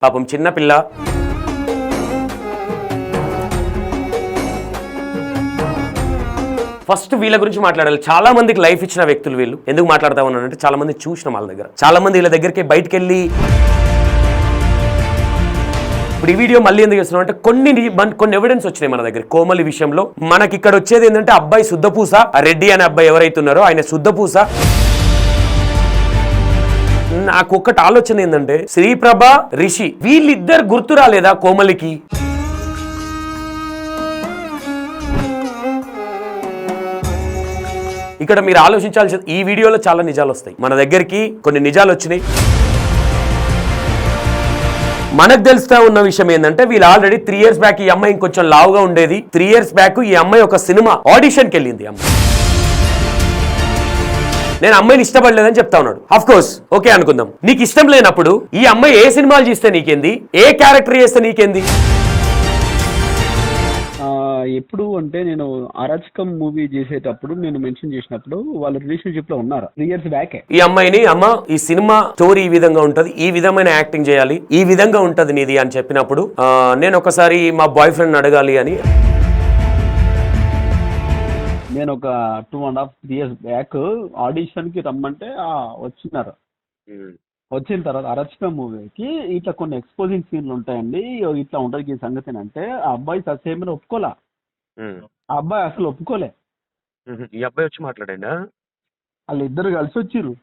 పాపం చిన్న పిల్ల. ఫస్ట్ వీళ్ళ గురించి మాట్లాడాలి. చాలా మందికి లైఫ్ ఇచ్చిన వ్యక్తులు వీళ్ళు. ఎందుకు మాట్లాడతా ఉన్నానంటే చాలా మంది చూసిన వాళ్ళ దగ్గర, చాలా మంది వీళ్ళ దగ్గరికి బయటకు వెళ్ళి ఇప్పుడు ఈ వీడియో మళ్ళీ ఎందుకు చేస్తున్నాం అంటే కొన్ని ఎవిడెన్స్ వచ్చినాయి మన దగ్గర కోమలి విషయంలో. మనకి ఇక్కడ వచ్చేది ఏంటంటే అబ్బాయి శుద్ధపూస, రెడ్డి అనే అబ్బాయి ఎవరైతే ఉన్నారో ఆయన శుద్ధపూస. నాకు ఒక్కటి ఆలోచన ఏంటంటే శ్రీప్రభ, రిషి వీళ్ళిద్దరు గుర్తు రాలేదా కోమలికి? ఇక్కడ మీరు ఆలోచించాల్సి, ఈ వీడియోలో చాలా నిజాలు వస్తాయి మన దగ్గరికి, కొన్ని నిజాలు వచ్చినాయి. మనకు తెలుస్తా ఉన్న విషయం ఏంటంటే వీళ్ళు ఆల్రెడీ 3 years బ్యాక్ ఈ అమ్మాయి ఇంకొంచెం లావుగా ఉండేది. 3 years బ్యాక్ ఈ అమ్మాయి ఒక సినిమా ఆడిషన్కి వెళ్ళింది. అమ్మాయి నేను అమ్మాయిని ఇష్టపడలేదని చెప్తా ఉన్నాడు. ఆఫ్ కోర్స్ ఓకే అనుకుందాం. నీకు ఇష్టం లేనప్పుడు ఈ అమ్మాయి ఏ సినిమాలు చేస్తే నీకేంది, ఏ క్యారెక్టర్ చేస్తే నీకేంది? ఎప్పుడు అంటే నేను అరాచకం మూవీ చేసేటప్పుడు నేను మెన్షన్ చేసినప్పుడు వాళ్ళ రిలేషన్షిప్ లో ఉన్నారు 3 years బ్యాక్. ఈ అమ్మాయిని అమ్మ ఈ సినిమా స్టోరీ ఈ విధంగా ఉంటది, ఈ విధమైన యాక్టింగ్ చేయాలి, ఈ విధంగా ఉంటది నీది అని చెప్పినప్పుడు నేను ఒకసారి మా బాయ్ ఫ్రెండ్ అడగాలి అని నేను ఒక 2.5 years బ్యాక్ ఆడిషన్ కి రమ్మంటే వచ్చినారు. వచ్చిన తర్వాత అరచకం మూవీకి ఇట్లా కొన్ని ఎక్స్పోజింగ్ సీన్లు ఉంటాయండి, ఇట్లా ఉంటుంది ఈ సంగతి అంటే ఆ అబ్బాయి ససేమని ఒప్పుకోలే. ఆ అబ్బాయి అసలు ఒప్పుకోలే. ఈ అబ్బాయి వచ్చి మాట్లాడా? వాళ్ళు ఇద్దరు కలిసి వచ్చిర్రు.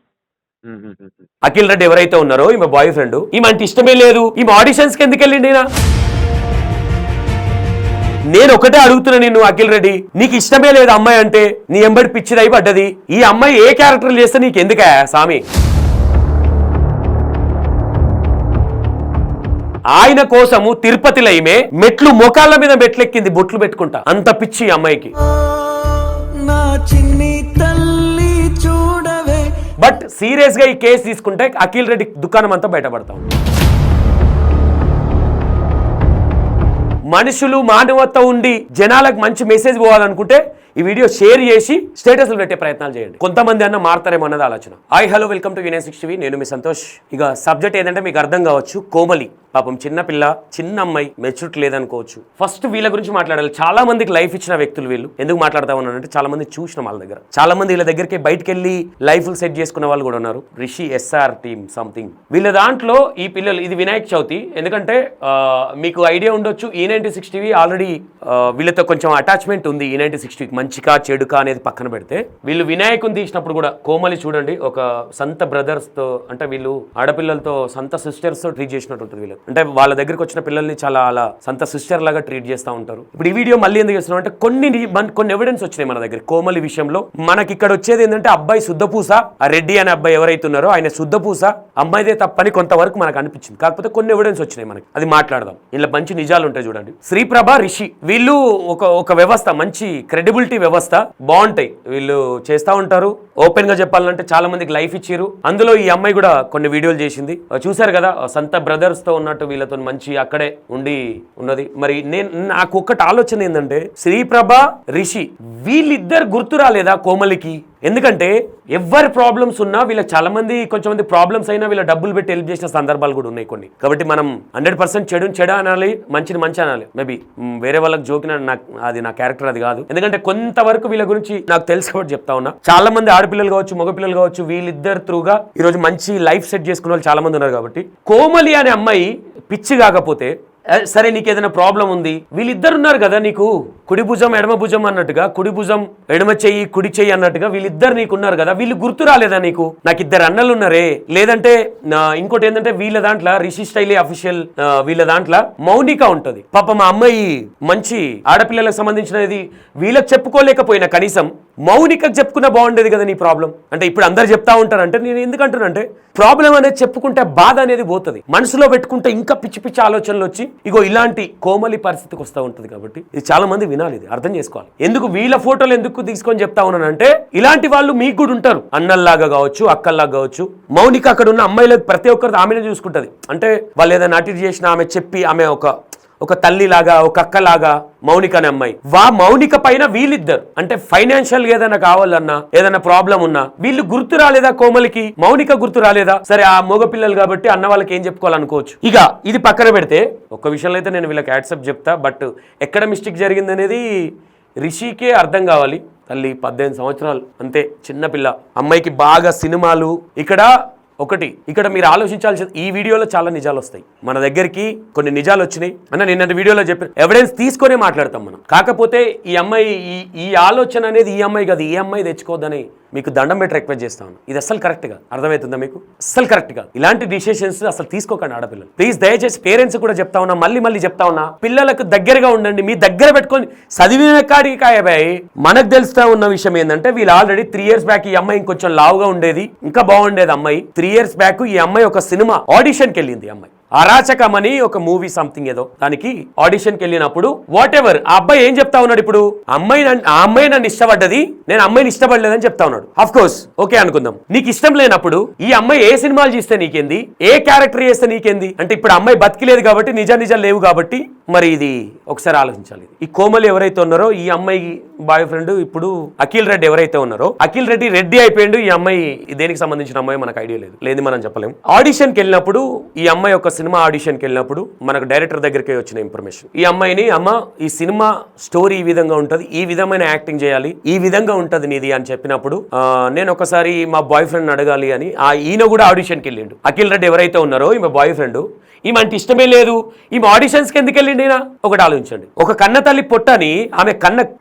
అఖిల్ రెడ్డి ఎవరైతే ఉన్నారో ఈమె బాయ్ ఫ్రెండ్, ఈమె అంటే ఇష్టమే లేదు, ఈమె ఆడిషన్స్ కి ఎందుకు వెళ్ళిండి? నేను ఒకటే అడుగుతున్నా నిన్ను అఖిల్ రెడ్డి, నీకు ఇష్టమే లేదు అమ్మాయి అంటే, నీ ఎంబడి పిచ్చిదై పడ్డది, ఈ అమ్మాయి ఏ క్యారెక్టర్ చేస్తే నీకు ఎందుకా సామి? ఆయన కోసము తిరుపతిలో ఈమె మెట్లు మోకాళ్ళ మీద మెట్లెక్కింది బొట్లు పెట్టుకుంటా, అంత పిచ్చి అమ్మాయికి. బట్ సీరియస్ గా ఈ కేసు తీసుకుంటే అఖిల్ రెడ్డి దుకాణం అంతా బయటపడతాం. మనుషులు మానవత్వం ఉండి జనాలకు మంచి మెసేజ్ పోవాలనుకుంటే ఈ వీడియో షేర్ చేసి స్టేటస్లు పెట్టే ప్రయత్నాలు చేయండి. కొంతమంది అన్న మారుతారేమో అన్నది ఆలోచన. Hi hello welcome to Vinay 6 TV. నేను మీ సంతోష్. ఇక సబ్జెక్ట్ ఏంటంటే మీకు అర్థం కావచ్చు, కోమలి పాపం చిన్న పిల్ల, చిన్న అమ్మాయి, మెచ్యూరిటీ లేదనుకోవచ్చు. ఫస్ట్ వీళ్ళ గురించి మాట్లాడాలి. చాలా మందికి లైఫ్ ఇచ్చిన వ్యక్తులు వీళ్ళు. ఎందుకు మాట్లాడతా ఉన్నానంటే చాలా మంది చూసిన వాళ్ళ దగ్గర, చాలా మంది వీళ్ళ దగ్గరికి బయటకు వెళ్ళి లైఫ్ సెట్ చేసుకున్న వాళ్ళు కూడా ఉన్నారు. రిషి SR టీమ్ సంథింగ్ వీళ్ళ దాంట్లో ఈ పిల్లలు, ఇది వినాయక చవితి. ఎందుకంటే మీకు ఐడియా ఉండొచ్చు, E96 TV ఆల్రెడీ వీళ్ళతో కొంచెం అటాచ్మెంట్ ఉంది. E96 TV మంచిగా చెడుకా అనేది పక్కన పెడితే వీళ్ళు వినాయకుని తీసినప్పుడు కూడా కోమలి చూడండి ఒక సంత బ్రదర్స్ తో, అంటే వీళ్ళు ఆడపిల్లలతో సంత సిస్టర్స్ తో ట్రీట్ చేసినట్టు ఉంటుంది వీళ్ళు. అంటే వాళ్ళ దగ్గరికి వచ్చిన పిల్లల్ని చాలా అలా సంత సిస్టర్ లాగా ట్రీట్ చేస్తూ ఉంటారు. ఇప్పుడు ఈ వీడియో మళ్ళీ ఎందుకు చేస్తున్నాం అంటే కొన్ని ఎవిడెన్స్ వచ్చినాయి మన దగ్గర కోమలి విషయంలో. మనకి ఇక్కడ వచ్చేది ఏంటంటే అబ్బాయి శుద్ధపూస, ఆ రెడ్డి అనే అబ్బాయి ఎవరైతే ఉన్నారో ఆయన శుద్ధపూస, అమ్మాయిదే తప్పని కొంతవరకు మనకు అనిపించింది. కాకపోతే కొన్ని ఎవిడెన్స్ వచ్చినాయి మనకి, అది మాట్లాడదాం. ఇలా మంచి నిజాలు ఉంటాయి చూడండి. శ్రీప్రభ, రిషి వీళ్ళు ఒక వ్యవస్థ, మంచి క్రెడిబిలిటీ వ్యవస్థ, బాగుంటాయి. వీళ్ళు చేస్తూ ఉంటారు. ఓపెన్ గా చెప్పాలంటే చాలా మందికి లైఫ్ ఇచ్చారు. అందులో ఈ అమ్మాయి కూడా కొన్ని వీడియోలు చేసింది, చూసారు కదా. సంత బ్రదర్స్ తో ఉన్నట్టు వీళ్ళతో మంచి అక్కడే ఉన్నది. మరి నాకు ఒక్కటి ఆలోచన ఏంటంటే శ్రీప్రభ, రిషి వీళ్ళిద్దరు గుర్తు రాలేదా కోమలికి? ఎందుకంటే ఎవరి ప్రాబ్లమ్స్ ఉన్నా వీళ్ళకి చాలా మంది, కొంచెం మంది ప్రాబ్లమ్స్ అయినా వీళ్ళ డబ్బులు పెట్టి హెల్ప్ చేసిన సందర్భాలు కూడా ఉన్నాయి కొన్ని. కాబట్టి మనం 100% చెడు అనాలి, మంచిని మంచి అనాలి. మేబీ వేరే వాళ్ళకి జోకిన అది నా క్యారెక్టర్ అది కాదు. ఎందుకంటే కొంతవరకు వీళ్ళ గురించి నాకు తెలిసి కూడా చెప్తా ఉన్నా. చాలా మంది ఆడపిల్లలు కావచ్చు, మగపిల్లలు కావచ్చు, వీళ్ళిద్దరు త్రూగా ఈ రోజు మంచి లైఫ్ సెట్ చేసుకున్న వాళ్ళు చాలా మంది ఉన్నారు. కాబట్టి కోమలి అనే అమ్మాయి పిచ్చి కాకపోతే సరే, నీకు ఏదైనా ప్రాబ్లం ఉంది, వీళ్ళిద్దరు ఉన్నారు కదా నీకు, కుడి భుజం ఎడమ భుజం అన్నట్టుగా, కుడి భుజం ఎడమ చెయ్యి కుడి చెయ్యి అన్నట్టుగా వీళ్ళిద్దరు నీకు ఉన్నారు కదా, వీళ్ళు గుర్తు రాలేదా నీకు? నాకు 2 అన్నలు ఉన్నారే. లేదంటే ఇంకోటి ఏంటంటే వీళ్ళ దాంట్లో రిషి స్టైలీ అఫీషియల్ వీళ్ళ దాంట్లో మౌనిక ఉంటది. పాప మా అమ్మాయి మంచి ఆడపిల్లలకు సంబంధించినది వీళ్ళకి చెప్పుకోలేకపోయినా కనీసం మౌనికకు చెప్పుకున్నా బాగుండేది కదా నీ ప్రాబ్లం. అంటే ఇప్పుడు అందరు చెప్తా ఉంటారంటే నేను ఎందుకంటున్నానంటే ప్రాబ్లం అనేది చెప్పుకుంటే బాధ అనేది పోతుంది, మనసులో పెట్టుకుంటే ఇంకా పిచ్చి పిచ్చి ఆలోచనలు వచ్చి ఇగో ఇలాంటి కోమలి పరిస్థితికి వస్తూ ఉంటుంది. కాబట్టి ఇది చాలా మంది వినాలి, ఇది అర్థం చేసుకోవాలి. ఎందుకు వీళ్ళ ఫోటోలు ఎందుకు తీసుకొని చెప్తా ఉన్నానంటే ఇలాంటి వాళ్ళు మీకు కూడా ఉంటారు, అన్నల్లాగా కావచ్చు, అక్కల్లాగా కావచ్చు. మౌనిక అక్కడ ఉన్న అమ్మాయిలకు ప్రతి ఒక్కరితో ఆమెనే చూసుకుంటది. అంటే వాళ్ళు ఏదైనా అటిట్ చేసినా ఆమె చెప్పి ఆమె ఒక ఒక తల్లిలాగా ఒక అక్కలాగా మౌనిక అనే అమ్మాయి మౌనిక పైన వీళ్ళిద్దరు అంటే ఫైనాన్షియల్ ఏదైనా కావాలన్నా ఏదైనా ప్రాబ్లం ఉన్నా వీళ్ళు గుర్తు రాలేదా కోమలికి, మౌనిక గుర్తు రాలేదా? సరే ఆ మగ పిల్లలు కాబట్టి అన్న వాళ్ళకి ఏం చెప్పుకోవాలనుకోవచ్చు. ఇక ఇది పక్కన పెడితే ఒక్క విషయంలో అయితే నేను వీళ్ళకి యాక్సెప్ట్ చెప్తా, బట్ ఎక్కడ మిస్టేక్ జరిగింది అనేది రిషికే అర్థం కావాలి. తల్లి 18 సంవత్సరాలు అంతే, చిన్నపిల్ల. అమ్మాయికి బాగా సినిమాలు. ఇక్కడ మీరు ఆలోచించాల్సింది, ఈ వీడియోలో చాలా నిజాలు వస్తాయి. మన దగ్గరికి కొన్ని నిజాలు వచ్చినాయి అన్న, నిన్న వీడియోలో చెప్పిన ఎవిడెన్స్ తీసుకొనే మాట్లాడతాం మనం. కాకపోతే ఈ అమ్మాయి ఈ ఆలోచన అనేది ఈ అమ్మాయి కాదు, ఈ అమ్మాయి తెచ్చుకోవద్దని మీకు దండం పెట్టి రిక్వెస్ట్ చేస్తాను. ఇది అస్సలు కరెక్ట్ గా అర్థమవుతుందా మీకు? అస్సలు కరెక్ట్ గా ఇలాంటి డిసిషన్స్ అసలు తీసుకోకండి ఆడపిల్లలు. ప్లీజ్ దయచేసి పేరెంట్స్ కూడా చెప్తా ఉన్నా, మళ్ళీ చెప్తా ఉన్నా, పిల్లలకు దగ్గరగా ఉండండి. మీ దగ్గర పెట్టుకొని చదివిన కాడికి కాయబాయి. మనకు తెలుస్తా ఉన్న విషయం ఏంటంటే వీళ్ళు ఆల్రెడీ 3 years బ్యాక్ ఈ అమ్మాయి ఇంకొంచెం లావుగా ఉండేది, ఇంకా బాగుండేది అమ్మాయి. 3 years బ్యాక్ ఈ అమ్మాయి ఒక సినిమా ఆడిషన్కి వెళ్ళింది. అమ్మాయి అరాచకం అని ఒక మూవీ సంథింగ్ ఏదో దానికి ఆడిషన్కి వెళ్ళినప్పుడు వాట్ ఎవర్ ఆ అబ్బాయి ఏం చెప్తా ఉన్నాడు, ఇప్పుడు ఆ అమ్మాయి నన్ను ఇష్టపడ్డది, నేను అమ్మాయిని ఇష్టపడలేదని చెప్తా ఉన్నాడు. అఫ్ కోర్స్ ఓకే అనుకుందాం. నీకు ఇష్టం లేనప్పుడు ఈ అమ్మాయి ఏ సినిమాలు చేస్తే నీకేంది, ఏ క్యారెక్టర్ చేస్తే నీకేంది అంటే ఇప్పుడు అమ్మాయి బతికిలేదు కాబట్టి నిజాలు లేవు కాబట్టి మరి ఇది ఒకసారి ఆలోచించాలి. ఈ కోమలి ఎవరైతే ఉన్నారో ఈ అమ్మాయి బాయ్ ఫ్రెండ్ ఇప్పుడు అఖిల్ రెడ్డి ఎవరైతే ఉన్నారో, అఖిల్ రెడ్డి అయిపోయిండు. ఈ అమ్మాయి దేనికి సంబంధించిన అమ్మాయి మనకు ఐడియా లేదు మనం చెప్పలేము. ఆడిషన్కి వెళ్ళినప్పుడు ఈ అమ్మాయి ఒక సినిమా ఆడిషన్కి వెళ్ళినప్పుడు మనకు డైరెక్టర్ దగ్గరికి వచ్చిన ఇన్ఫర్మేషన్, ఈ అమ్మాయిని అమ్మ ఈ సినిమా స్టోరీ ఈ విధంగా ఉంటది, ఈ విధమైన యాక్టింగ్ చేయాలి, ఈ విధంగా ఉంటది నీది అని చెప్పినప్పుడు నేను ఒకసారి మా బాయ్ ఫ్రెండ్ అడగాలి అని ఈయన కూడా ఆడిషన్కి వెళ్ళిండు. అఖిల్ రెడ్డి ఎవరైతే ఉన్నారో ఈమె బాయ్ ఫ్రెండ్, ఈమె అంటే ఇష్టమే లేదు, ఈమె ఆడిషన్స్కి ఎందుకు వెళ్ళిండి? ఒకటి ఆలోచించండి. ఒక కన్న తల్లి పొట్టని ఆమె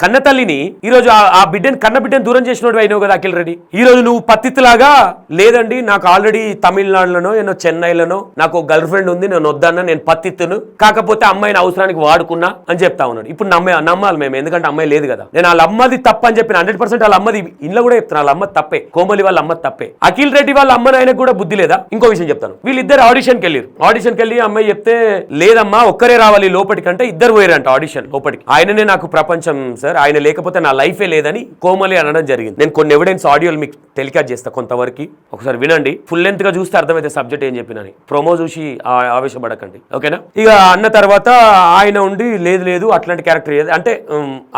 కన్న తల్లిని ఈ రోజు ఆ కన్న బిడ్డను దూరం చేసినోడు అయినావు కదా అఖిల్ రెడ్డి. ఈ రోజు నువ్వు పత్తిలాగా లేదండి నాకు ఆల్రెడీ తమిళనాడులోనో ఏదో చెన్నైలోనో నాకు గర్ల్ ఫ్రెండ్ ఉంది, నేను వద్దన్నా, నేను పత్తిత్తును, కాకపోతే అమ్మాయిని అవసరానికి వాడుకున్నా అని చెప్తా ఉన్నాడు. ఇప్పుడు నమ్మాలి మేము, ఎందుకంటే అమ్మాయి లేదు కదా. నేను వాళ్ళ అమ్మది తప్ప అని చెప్పిన 100% వాళ్ళ అమ్మది ఇంట్లో కూడా చెప్తాను, వాళ్ళ అమ్మ తప్పే, కోమలి వాళ్ళ అమ్మ తప్పే. అఖిల్ రెడ్డి వాళ్ళ అమ్మని ఆయనకు కూడా బుద్ధి లేదా? ఇంకో విషయం చెప్తాను. వీళ్ళిద్దరు ఆడిషన్కి వెళ్ళి అమ్మాయి చెప్తే లేదమ్మా ఒక్కరే రావాలి లోపలికి అంటే ఇద్దరు పోయారంట ఆడిషన్ లోపలికి. ఆయననే నాకు ప్రపంచం సార్, ఆయన లేకపోతే నా లైఫే లేదని కోమలి అనడం జరిగింది. నేను కొన్ని ఎవిడెన్స్ ఆడియోలు మీకు టెలికాస్ట్ చేస్తా కొంతవరకు, ఒకసారి వినండి. ఫుల్ లెంత్ గా చూస్తే అర్థమైతే సబ్జెక్ట్ ఏం చెప్పినని. ప్రోమో చూసి ఆవేశపడకండి ఓకేనా. ఇక అన్న తర్వాత ఆయన ఉండి లేదు అట్లాంటి క్యారెక్టర్ అంటే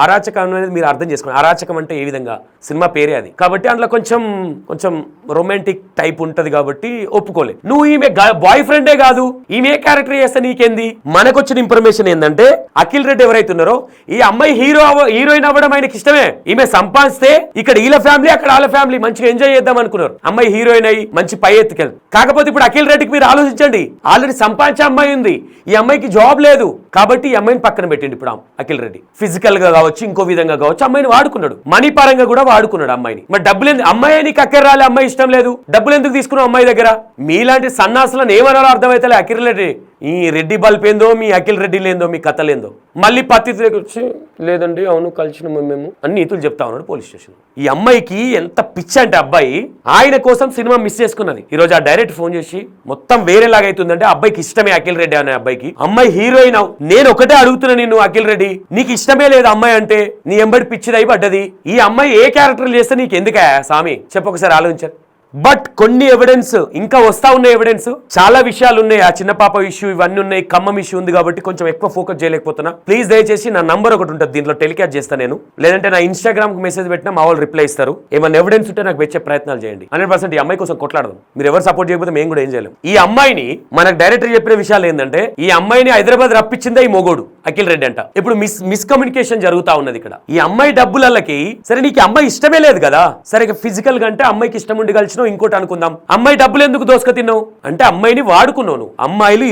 అరాచకం అనేది మీరు అర్థం చేసుకోండి. అరాచకం అంటే ఏ విధంగా సినిమా పేరే అది కాబట్టి అందులో కొంచెం రొమాంటిక్ టైప్ ఉంటది కాబట్టి ఒప్పుకోలే. నువ్వు ఈమె బాయ్ ఫ్రెండే కాదు, ఈమె క్యారెక్టర్ చేస్తే నీకేంది? మనకు వచ్చిన ఇన్ఫర్మేషన్ ఏంటంటే అఖిల్ రెడ్డి ఎవరైతే ఉన్నారో ఈ అమ్మాయి హీరోయిన్ అవ్వడం ఆయనకి ఇష్టమే. ఈమె సంపాదిస్తే ఇక్కడ వీళ్ళ ఫ్యామిలీ అక్కడ వాళ్ళ ఫ్యామిలీ మంచిగా ఎంజాయ్ చేద్దాం అనుకున్నారు. అమ్మాయి హీరోయిన్ అయ్యి మంచి పై ఎత్తుకెళ్ళి. కాకపోతే ఇప్పుడు అఖిల్ రెడ్డికి మీరు ఆలోచించండి, ఆల్రెడీ సంపాదించే అమ్మాయి ఉంది, ఈ అమ్మాయికి జాబ్ లేదు కాబట్టి ఈ అమ్మాయిని పక్కన పెట్టిండు. ఇప్పుడు అఖిల్ రెడ్డి ఫిజికల్ గా కావచ్చు ఇంకో విధంగా కావచ్చు అమ్మాయిని వాడుకున్నాడు, మనీ పరంగా కూడా వాడుకున్నాడు అమ్మాయిని. మరి డబ్బులు ఎందుకు? అమ్మాయి నీకు అక్కర రాలే, అమ్మాయి ఇష్టం లేదు, డబ్బులు ఎందుకు తీసుకున్నావు అమ్మాయి దగ్గర? మీలాంటి సన్నాసులను ఏమనాలో అర్థమైతే అఖిల్ రెడ్డి ఈ రెడ్డి బల్పేందో మీ అఖిల్ రెడ్డి లేందో మీ కథలేందో. మళ్ళీ పత్తి వచ్చి లేదండి అవును కలిసినాము మేము అన్ని నీతులు చెప్తా ఉన్నాడు పోలీస్ స్టేషన్. ఈ అమ్మాయికి ఎంత పిచ్చి అంటే అబ్బాయి ఆయన కోసం సినిమా మిస్ చేసుకున్నది. ఈ రోజు ఆ డైరెక్ట్ ఫోన్ చేసి మొత్తం వేరేలాగా అవుతుందంటే అబ్బాయికి ఇష్టమే అఖిల్ రెడ్డి అనే అబ్బాయికి. అమ్మాయి హీరోయిన్ నేను ఒకటే అడుగుతున్నా నిన్ను అఖిల్ రెడ్డి, నీకు ఇష్టమే లేదు అమ్మాయి అంటే, నీ ఎంబడి పిచ్చిదై పడ్డది. ఈ అమ్మాయి ఏ క్యారెక్టర్ చేస్తే నీకు ఎందుకా స్వామి చెప్పొకసారి ఆలోచించారు. బట్ కొన్ని ఎవిడెన్స్ ఇంకా వస్తా ఉన్న ఎవిడెన్స్ చాలా విషయాలు ఉన్నాయి. ఆ చిన్న పాప ఇష్యూ ఇవన్నీ ఉన్నాయి, ఖమ్మం ఇష్యూ ఉంది కాబట్టి కొంచెం ఎక్కువ ఫోకస్ చేయలేకపోతున్నా. ప్లీజ్ దయచేసి నా నంబర్ ఒకటి ఉంటుంది దీంట్లో టెలికాస్ట్ చేస్తాను నేను, లేదంటే నా ఇన్స్టాగ్రామ్ కు మెసేజ్ పెట్టినా మా వాళ్ళు రిప్లై ఇస్తారు. ఏమైనా ఎవిడెన్స్ ఉంటే నాకు వచ్చే ప్రయత్నాలు చేయండి. 100% ఈ అమ్మాయి కోసం కొట్లాడదాం. మీరు ఎవరు సపోర్ట్ చేయకపోతే మేము కూడా ఏం చేయలేం. ఈ అమ్మాయిని మనకు డైరెక్టర్ చెప్పిన విషయాలు ఏంటంటే ఈ అమ్మాయిని హైదరాబాద్ రప్పించిందే ఈ మొగోడు అఖిల్ రెడ్డి అంట. ఇప్పుడు మిస్కమ్యూనికేషన్ జరుగుతా ఉన్నది ఇక్కడ. ఈ అమ్మాయి డబ్బులకి సరే నీకు అమ్మాయి ఇష్టమే లేదు కదా, సరే ఫిజికల్ గా అంటే అమ్మాయికి ఇష్టం ఉండి కలిసి ఇంకోటి అనుకుందాం, అమ్మాయి డబ్బులు ఎందుకు దోసుక తిన్నావు అంటే అమ్మాయిని వాడుకున్నావు. అమ్మాయిలు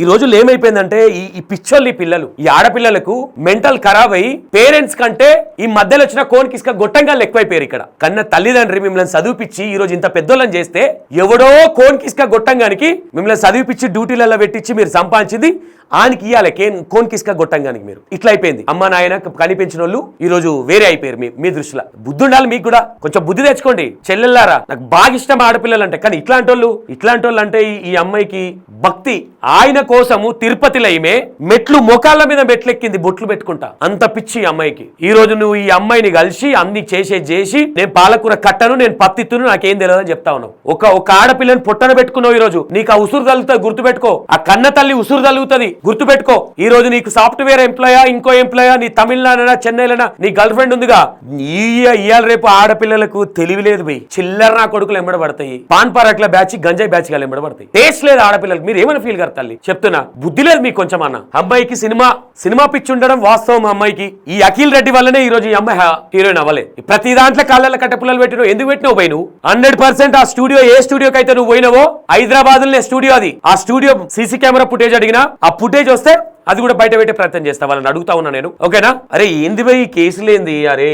ఈ రోజులు ఏమైపోయిందంటే ఈ పిచ్చోళ్ళు, ఈ పిల్లలు, ఈ ఆడపిల్లలకు మెంటల్ ఖరాబ్ అయ్యి పేరెంట్స్ కంటే ఈ మధ్యలో వచ్చిన కోన్ కిస్క గొట్టంగా ఎక్కువైపోయారు. ఇక్కడ కన్నా తల్లిదండ్రి మిమ్మల్ని చదివిపించి ఈ రోజు ఇంత పెద్దోళ్ళని చేస్తే ఎవడో కోన్ కిస్క గొట్టంగానికి మిమ్మల్ని చదివిపించి డ్యూటీలలో పెట్టించి మీరు సంపాదించింది ఆయనకి ఇవ్వాలి కోన్ కిస్క ఇసుక గొట్టంగానికి మీరు ఇట్లా అయిపోయింది. అమ్మ నాయన కనిపించిన వాళ్ళు ఈ రోజు వేరే అయిపోయారు మీ దృష్టిలో. బుద్ధి ఉండాలి మీకు కూడా, కొంచెం బుద్ధి తెచ్చుకోండి చెల్లెల్లారా. నాకు బాగా ఇష్టం ఆడపిల్లలు అంటే, కానీ ఇట్లాంటి వాళ్ళు అంటే ఈ అమ్మాయికి భక్తి. ఆయన కోసము తిరుపతిలో ఈమె మెట్లు మొకాళ్ళ మీద మెట్లెక్కింది బొట్లు పెట్టుకుంటా, అంత పిచ్చి అమ్మాయికి. ఈ రోజు నువ్వు ఈ అమ్మాయిని కలిసి అన్ని చేసి నేను పాలకూర కట్టను, నేను పత్తిత్తును, నాకేం తెలియదు అని చెప్తా ఉన్నావు. ఒక ఆడపిల్లని పొట్టన పెట్టుకున్నావు. ఈ రోజు నీకు ఆ ఉసురు తగులుతుంది, గుర్తుపెట్టుకో. ఆ కన్న తల్లి ఉసురు తగులుతుంది, గుర్తుపెట్టుకో. ఈ రోజు నీకు సాఫ్ట్వేర్ ఎంప్లాయా, ఇంకో ఎంప్లాయా, నీ తమిళనాడునా చెన్నైలోనా నీ గర్ల్ ఫ్రెండ్ ఉందిగా. ఇవాళ రేపు ఆడపిల్లలకు తెలివి లేదు బై. చిల్లర నా కొడుకులు ఎంబడబడతాయి, పాన్ పరాక్ల బ్యాచ్, గంజాయి బ్యాచ్ గా ఎంబడబడతాయి. టేస్ట్ లేదు ఆడపిల్లలకు. మీరు ఏమైనా ఫీల్ కడతాలి చెప్తున్నా, బుద్ధి లేదు మీకు కొంచెం అన్న. అమ్మాయికి సినిమా పిచ్చి ఉండడం వాస్తవం. అమ్మాయికి ఈ అఖిల్ రెడ్డి వల్లనే ఈ రోజు ఈ అమ్మాయి హీరోయిన్ అవ్వలేదు. ప్రతి దాంట్లో కాళ్ళ కట్టపుల్లలు పెట్టినావు. ఎందుకు పెట్టినావు పోయి? నువ్వు 100% ఆ స్టూడియో, ఏ స్టూడియోకి అయితే నువ్వు పోయినావో, హైదరాబాద్ లో స్టూడియో అది. ఆ స్టూడియో సీసీ కెమెరా ఫుటేజ్ అడిగినా, ఆ ఫుటేజ్ వస్తే అది కూడా బయట పెట్టే ప్రయత్నం చేస్తా. వాళ్ళని అడుగుతా ఉన్నా నేను, ఓకేనా? అరే ఏంది పోయి కేసులేంది? అరే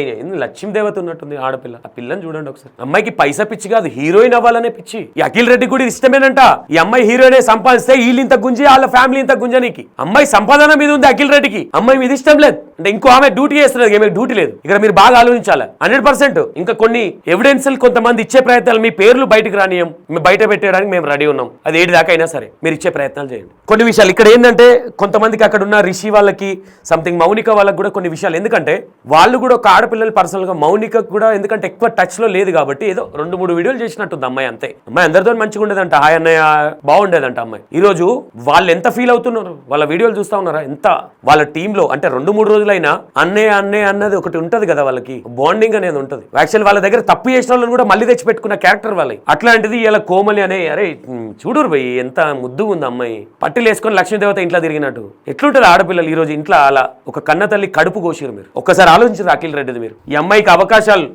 లక్ష్మీదేవత ఉన్నట్టుంది ఆడపిల్ల. ఆ పిల్లని చూడండి ఒకసారి. అమ్మాయికి పైసా పిచ్చి కాదు, హీరోయిన్ అవ్వాలనే పిచ్చి. ఈ అఖిల్ రెడ్డి కూడా ఇష్టమేనంట. ఈ అమ్మాయి హీరోయిన్ సంపాదిస్తే వీళ్ళు ఇంత గుంజి, వాళ్ళ ఫ్యామిలీ ఇంత గుంజనికి. అమ్మాయి సంపాదన మీద ఉంది అఖిల్ రెడ్డికి, అమ్మాయి మీద ఇష్టం లేదు అంటే ఇంకో ఆమె డ్యూటీ చేస్తున్నది, ఏమైనా డ్యూటీ లేదు. ఇక్కడ మీరు బాగా ఆలోచించాలి 100%. ఇంకా కొన్ని ఎవిడెన్స్ కొంతమంది ఇచ్చే ప్రయత్నాలు, మీ పేర్లు బయటకు రానియం, బయట పెట్టడానికి మేము రెడీ ఉన్నాం. అది ఏడు దాకా అయినా సరే మీరు ఇచ్చే ప్రయత్నాలు చేయండి. కొన్ని విషయాలు ఇక్కడ ఏంటంటే, కొంతమందికి అక్కడ ఉన్న రిషి వాళ్ళకి, సంథింగ్ మౌనిక వాళ్ళకి కూడా కొన్ని విషయాలు, ఎందుకంటే వాళ్ళు కూడా ఒక ఆడపిల్లలు పర్సనల్ గా, మౌనిక కూడా ఎందుకంటే ఎక్కువ టచ్ లో లేదు కాబట్టి ఏదో 2-3 వీడియోలు చేసినట్టుంది అమ్మాయి, అంతే. అమ్మాయి అందరితో మంచిగా ఉండేదంట, హాయ్ అన్నయ్య బాగుండేదంట అమ్మాయి. ఈ రోజు వాళ్ళు ఎంత ఫీల్ అవుతున్నారు, వాళ్ళ వీడియోలు చూస్తా ఉన్నారా? ఎంత వాళ్ళ టీంలో అంటే 2-3 రోజులైనా అన్నయ్య అన్నది ఒకటి ఉంటది కదా, వాళ్ళకి బాండింగ్ అనేది ఉంటది. యాక్చువల్ వాళ్ళ దగ్గర తప్పు చేసిన వాళ్ళని కూడా మళ్ళీ తెచ్చి పెట్టుకున్న క్యారెక్టర్ వాళ్ళకి. అట్లాంటిది ఇలా కోమలి అనే, అరే చూడురు భయ్ ఎంత ముద్దు ఉంది అమ్మాయి, పట్టిలు వేసుకొని లక్ష్మీదేవత ఇంట్లో తిరిగినట్టు. ఎట్లుంటది ఆడపిల్లలు ఈ రోజు ఇంట్లో? అలా ఒక కన్న తల్లి కడుపు కోసిరు. మీరు ఒక్కసారి ఆలోచించారు అఖిల్ రెడ్డిది. మీరు ఈ అమ్మాయికి అవకాశాలు,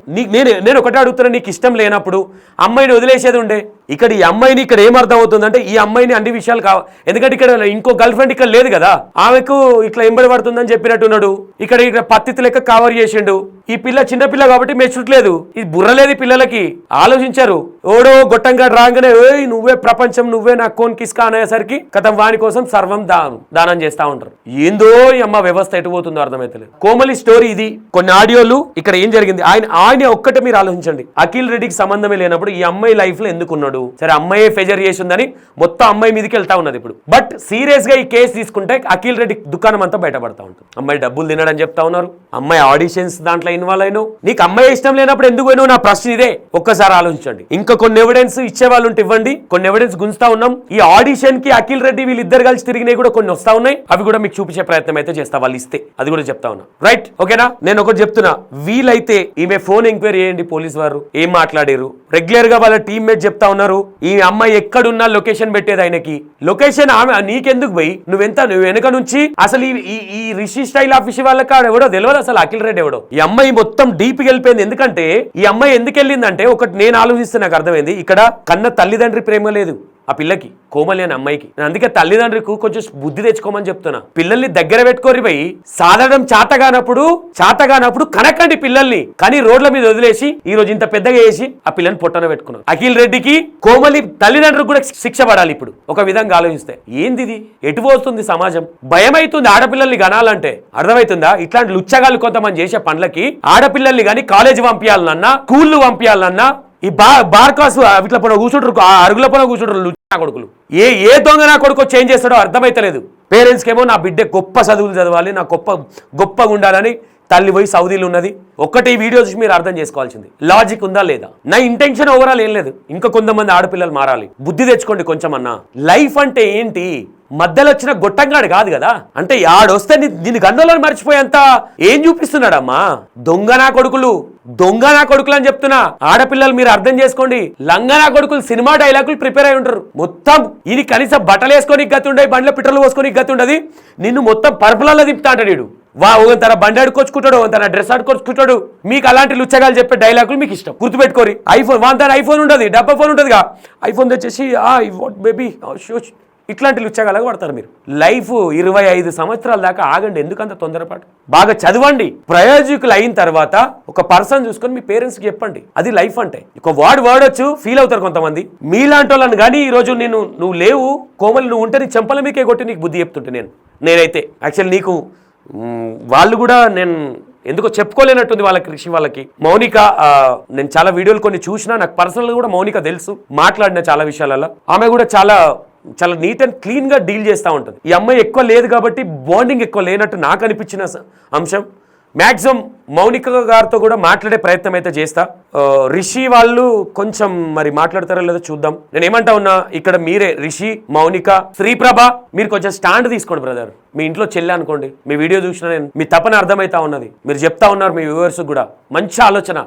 నేను ఒకటే అడుగుతున్నా, నీకు ఇష్టం లేనప్పుడు అమ్మాయిని వదిలేసేది ఉండే. ఇక్కడ ఈ అమ్మాయిని ఇక్కడ ఏమర్థం అవుతుందంటే, ఈ అమ్మాయిని అన్ని విషయాలు ఎందుకంటే ఇక్కడ ఇంకో గర్ల్ ఫ్రెండ్ ఇక్కడ లేదు కదా, ఆమెకు ఇట్లా ఎంబడి పడుతుందని చెప్పినట్టున్నాడు. ఇక్కడ పత్తితి లెక్క కవర్ చేసిండు. ఈ పిల్ల చిన్నపిల్ల కాబట్టి మెచ్చుట్లేదు, ఇది బుర్రలేదు పిల్లలకి. ఆలోచించారు. ఓడో గొట్టంగా రాగానే నువ్వే ప్రపంచం, నువ్వే నా కోన్ కిస్కా అనేసరికి కథం వాని కోసం సర్వం దానం చేస్తా ఉంటారు. ఏందో ఈ అమ్మ వ్యవస్థ ఎటు పోతుందో అర్థమైతలేదు. కోమలి స్టోరీ ఇది. కొన్ని ఆడియోలు ఇక్కడ ఏం జరిగింది, ఆయన ఒక్కటే మీరు ఆలోచించండి. అఖిల్ రెడ్డికి సంబంధమే లేనప్పుడు ఈ అమ్మాయి లైఫ్ లో ఎందుకున్నాడు? సరే అమ్మాయి ఫెజర్ చేసిందని మొత్తం అమ్మాయి మీదకి వెళ్తా ఉన్నది ఇప్పుడు. బట్ సీరియస్ గా ఈ కేసు తీసుకుంటే అఖిల్ రెడ్డి దుకాణం అంతా బయటపడతా ఉంటుంది. అమ్మాయి డబ్బులు తినడని చెప్తా ఉన్నారు, అమ్మాయి ఆడిషన్స్ దాంట్లో ఇన్వాల్వ్ అయినావు. నీకు అమ్మాయి ఇష్టం లేనప్పుడు ఎందుకు పోయినావు? నా ప్రశ్న ఇదే. ఒక్కసారి ఆలోచించండి. ఇంకా కొన్ని ఎవిడెన్స్ ఇచ్చే వాళ్ళు ఉంటే ఇవ్వండి. కొన్ని ఎవిడెన్స్ గుంజుతా ఉన్నాం. ఈ ఆడిషన్ కి అఖిల్ రెడ్డి వీళ్ళిద్దరు కలిసి తిరిగినాయి కూడా కొన్ని వస్తా ఉన్నాయి. అవి కూడా మీకు చూపించే ప్రయత్నం అయితే చేస్తా, వాళ్ళు ఇస్తే. అది కూడా చెప్తా ఉన్నా. రైట్, ఓకేనా? నేను ఒకటి చెప్తున్నా, వీలైతే ఈమె ఫోన్ ఎంక్వైరీ చేయండి. పోలీస్ వారు ఏం మాట్లాడారు రెగ్యులర్ గా వాళ్ళ టీమ్మేట్ చెప్తా ఉన్నారు. ఈ అమ్మాయి ఎక్కడున్నా లొకేషన్ పెట్టేది ఆయనకి. లొకేషన్ ఆమె నీకెందుకు పోయి, నువ్వు వెనక నుంచి అసలు ఈ రిషి స్టైల్ ఆఫీస్ వాళ్ళకి ఎవడో తెలియదు అసలు అఖిల్ రెడ్డి ఎవడో. ఈ అమ్మాయి మొత్తం డీప్ కి వెళ్ళిపోయింది. ఎందుకంటే ఈ అమ్మాయి ఎందుకు వెళ్ళిందంటే, ఒకటి నేను ఆలోచిస్తే నాకు అర్థమైంది, ఇక్కడ కన్న తల్లిదండ్రి ప్రేమ లేదు ఆ పిల్లకి, కోమలి అనే అమ్మాయికి. నేను అందుకే తల్లిదండ్రులకు కొంచెం బుద్ధి తెచ్చుకోమని చెప్తున్నా. పిల్లల్ని దగ్గర పెట్టుకోరి పోయి, సాధడం చాతగానప్పుడు కనకండి పిల్లల్ని. కానీ రోడ్ల మీద వదిలేసి ఈ రోజు ఇంత పెద్దగా చేసి ఆ పిల్లని పొట్టన పెట్టుకున్నారు. అఖిల్ రెడ్డికి, కోమలి తల్లిదండ్రులకు కూడా శిక్ష పడాలి ఇప్పుడు ఒక విధంగా ఆలోచిస్తే. ఏంది ఇది? ఎటు పోతుంది సమాజం? భయం అవుతుంది ఆడపిల్లల్ని గనాలంటే. అర్థమవుతుందా? ఇట్లాంటి లుచ్చగాళ్ళు కొంతమంది చేసే పనులకి ఆడపిల్లల్ని కానీ కాలేజీ పంపించాలన్నా, స్కూళ్ళు పంపించాలన్నా, ఈ బార్కాస్ ఇట్లా పైన కూర్చుంటారు, అరుగుల పైన కూర్చుంటారు నా కొడుకులు. ఏ దొంగ నా కొడుకు చేంజ్ చేస్తాడో అర్థమైతలేదు. పేరెంట్స్కి ఏమో నా బిడ్డ గొప్ప చదువులు చదవాలి, నా గొప్పగా ఉండాలని తల్లి పోయి సౌదీలు ఉన్నది. ఒక్కటి ఈ వీడియో చూసి మీరు అర్థం చేసుకోవాల్సింది, లాజిక్ ఉందా లేదా. నా ఇంటెన్షన్ ఓవరాల్ ఏం లేదు, ఇంకా కొంతమంది ఆడపిల్లలు మారాలి. బుద్ధి తెచ్చుకోండి కొంచెం అన్నా. లైఫ్ అంటే ఏంటి? మధ్యలో వచ్చిన గొట్టంగాడు కాదు కదా. అంటే ఆడొస్తే దీని గంధంలో మర్చిపోయేంత ఏం చూపిస్తున్నాడమ్మా? దొంగ నా కొడుకులు అని చెప్తున్నా. ఆడపిల్లలు మీరు అర్థం చేసుకోండి. లంగనా కొడుకులు సినిమా డైలాగులు ప్రిపేర్ అయి ఉంటారు. మొత్తం ఇది కనీసం బట్టలు వేసుకొని గతి ఉండయి, బండ్ల పెట్రోల్ పోసుకొని గతి ఉండదు. నిన్ను మొత్తం పరుపులలో తిప్పుతా అంటాడు వీడు. తన బండి ఆడుకొచ్చుకుంటాడు, తన డ్రెస్ ఆడుకొచ్చుకుంటాడు. మీకు అలాంటి లుచ్చగాలు చెప్పే డైలాగులు మీకు ఇష్టం. గుర్తుపెట్టుకోరి. ఐఫోన్ తన ఐఫోన్ ఉండదు, డబ్బా ఫోన్ ఉంటుందిగా. ఐఫోన్ తెచ్చేసి బేబీ ఇట్లాంటి లుచ్చగలగా పడతారు మీరు. లైఫ్ 25 సంవత్సరాల దాకా ఆగండి, ఎందుకంత తొందరపాటు. బాగా చదవండి, ప్రయోజకులు అయిన తర్వాత ఒక పర్సన్ చూసుకొని మీ పేరెంట్స్కి చెప్పండి. అది లైఫ్ అంటే. ఒక వాడొచ్చు, ఫీల్ అవుతారు కొంతమంది. మీలాంటి వాళ్ళని కానీ ఈరోజు నువ్వు లేవు కోమలి, నువ్వు ఉంటే నీ చెంపల మీకే కొట్టి నీకు బుద్ధి చెప్తుంటే నేనైతే యాక్చువల్ నీకు వాళ్ళు కూడా నేను ఎందుకో చెప్పుకోలేనట్టుంది వాళ్ళకి, రిషి వాళ్ళకి. మౌనిక, నేను చాలా వీడియోలు కొన్ని చూసినా, నాకు పర్సనల్గా కూడా మౌనిక తెలుసు, మాట్లాడిన చాలా విషయాలలో. ఆమె కూడా చాలా నీట్ అండ్ క్లీన్గా డీల్ చేస్తూ ఉంటుంది. ఈ అమ్మాయి ఎక్కువ లేదు కాబట్టి బాండింగ్ ఎక్కువ లేనట్టు నాకు అనిపించిన అంశం. మ్యాక్సిమం మౌనిక గారితో కూడా మాట్లాడే ప్రయత్నం అయితే చేస్తా. రిషి వాళ్ళు కొంచెం మరి మాట్లాడతారో లేదో చూద్దాం. నేను ఏమంటా ఉన్నా, ఇక్కడ మీరే రిషి, మౌనిక, శ్రీప్రభ, మీరు కొంచెం స్టాండ్ తీసుకోండి బ్రదర్. మీ ఇంట్లో చెల్లి అనుకోండి, మీ వీడియో చూసినా నేను మీ తపన అర్థమవుతా ఉన్నది. మీరు చెప్తా ఉన్నారు మీ వ్యూవర్స్ కూడా, మంచి ఆలోచన,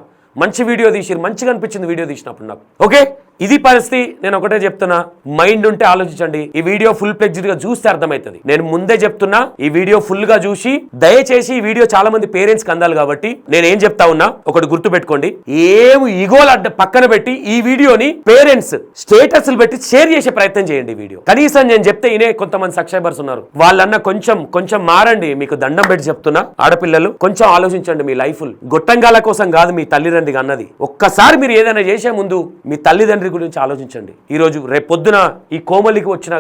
మంచి వీడియో తీసిరు, మంచిగా అనిపించింది వీడియో తీసినప్పుడు నాకు. ఓకే, ఇది పరిస్థితి. నేను ఒకటే చెప్తున్నా, మైండ్ ఉంటే ఆలోచించండి. ఈ వీడియో ఫుల్ ప్లెడ్జ్డ్ గా చూస్తే అర్థమవుతుంది. నేను ముందే చెప్తున్నా, ఈ వీడియో ఫుల్ గా చూసి దయచేసి, ఈ వీడియో చాలా మంది పేరెంట్స్ కి అందాలి కాబట్టి నేను ఏం చెప్తా ఉన్నా ఒకటి గుర్తు పెట్టుకోండి. ఏం ఇగోలు అడ్డ పక్కన పెట్టి ఈ వీడియోని పేరెంట్స్ స్టేటస్లు పెట్టి షేర్ చేసే ప్రయత్నం చేయండి. ఈ వీడియో కనీసం నేను చెప్తే ఇనే కొంతమంది సబ్స్క్రైబర్స్ ఉన్నారు, వాళ్ళన్న కొంచెం మారండి. మీకు దండం పెట్టి చెప్తున్నా, ఆడపిల్లలు కొంచెం ఆలోచించండి. మీ లైఫ్ గొట్టంగాల కోసం కాదు మీ తల్లిదండ్రికి అన్నది. ఒక్కసారి మీరు ఏదైనా చేసే ముందు మీ తల్లిదండ్రి గురించి ఆలోచించండి. ఈరోజు రేపొద్దున ఈ కోమలికి వచ్చిన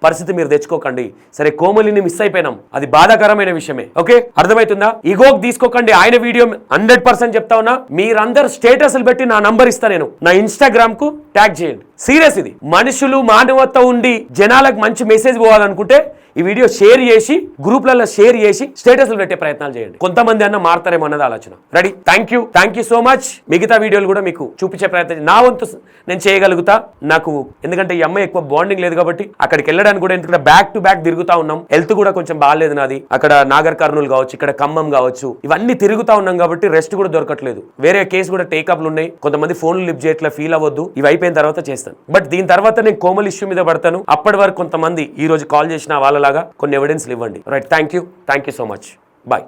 పరిస్థితి మీరు తెచ్చుకోకండి. సరే, కోమలిని మిస్ అయిపోయినాం, అది బాధాకరమైన విషయమే. ఓకే, అర్థమవుతుందా? ఈగోకి తీసుకోకండి. ఆయన వీడియో 100% చెప్తా ఉన్నా, మీరందరూ స్టేటస్లు పెట్టి నా నంబర్ ఇస్తా, నేను నా ఇన్స్టాగ్రామ్ కు ట్యాగ్ చేయండి. సీరియస్, ఇది మనుషులు మానవత్వం ఉండి జనాలకు మంచి మెసేజ్ పోవాలనుకుంటే ఈ వీడియో షేర్ చేసి, గ్రూప్లలో షేర్ చేసి స్టేటస్లు పెట్టే ప్రయత్నాలు చేయండి. కొంతమంది అన్న మారతారేమో అన్నది ఆలోచన. Ready? Thank you so much. మిగతా వీడియోలు కూడా మీకు చూపించే ప్రయత్నం నా వంతు నేను చేయగలుగుతా. నాకు ఎందుకంటే ఈ అమ్మాయి ఎక్కువ బాండింగ్ లేదు కాబట్టి అక్కడికి వెళ్ళడానికి కూడా, ఎందుకంటే బ్యాక్ టు బ్యాక్ తిరుగుతా ఉన్నాం. హెల్త్ కూడా కొంచెం బాగాలేదు నాది. అక్కడ నాగర్ కర్నూలు కావచ్చు, ఇక్కడ ఖమ్మం కావచ్చు, ఇవన్నీ తిరుగుతా ఉన్నాం కాబట్టి రెస్ట్ కూడా దొరకట్లేదు. వేరే కేసు కూడా టేకప్లు ఉన్నాయి. కొంతమంది ఫోన్లు లిఫ్ట్ చేయట్లా, ఫీల్ అవ్వద్దు. ఇవి అయిపోయిన తర్వాత చేస్తాను. బట్ దీని తర్వాత నేను కోమల్ ఇష్యూ మీద పడతాను. అప్పటి వరకు కొంతమంది ఈ రోజు కాల్ చేసిన వాళ్ళలాగా కొన్ని ఎవిడెన్స్లు ఇవ్వండి. Right? Thank you so much. Bye.